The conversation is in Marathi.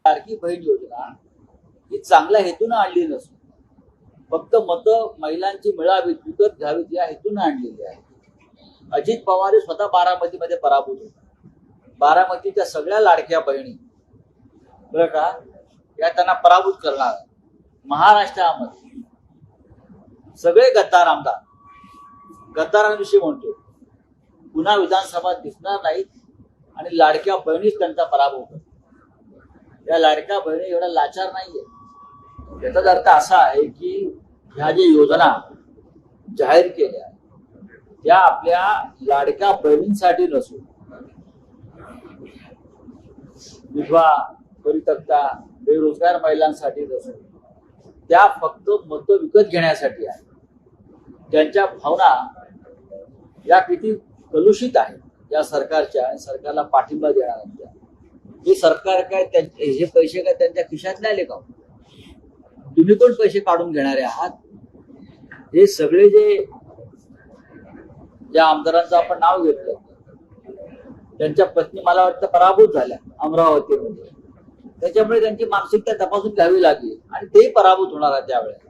लाडकी बहीण योजना ही चांगल्या हेतून आणली नसून फक्त मतं महिलांची मिळावीत विकत घ्यावीत या हेतून आणलेली आहे. अजित पवार हे स्वतः बारामतीमध्ये पराभूत होते. बारामतीच्या सगळ्या लाडक्या बहिणी बरं का या त्यांना पराभूत करणार. महाराष्ट्रामध्ये सगळे गद्दार आमदार गद्दारांविषयी म्हणतो पुन्हा विधानसभा दिसणार नाहीत आणि लाडक्या बहिणीच त्यांचा पराभव करतात. या लाडक्या बहिणी एवढा लाचार नाहीये. याचा अर्थ असा आहे की ह्या ज्या योजना जाहीर केल्या त्या आपल्या लाडक्या बहिणींसाठी नसून विधवा परित्यक्ता बेरोजगार महिलांसाठी नसून त्या फक्त मतं विकत घेण्यासाठी आहे. त्यांच्या भावना या किती कलुषित आहेत या सरकारच्या आणि सरकारला पाठिंबा देणाऱ्यांच्या. हे सरकार काय हे पैसे काय त्यांच्या खिशातले आले का? तुम्ही कोण पैसे काढून घेणारे आहात? हे सगळे ज्या आमदारांचं आपण नाव घेतलं त्यांच्या पत्नी मला वाटतं पराभूत झाल्या अमरावतीमध्ये. त्याच्यामुळे त्यांची मानसिकता तपासून घ्यावी लागली आणि तेही पराभूत होणार आहे त्यावेळेस.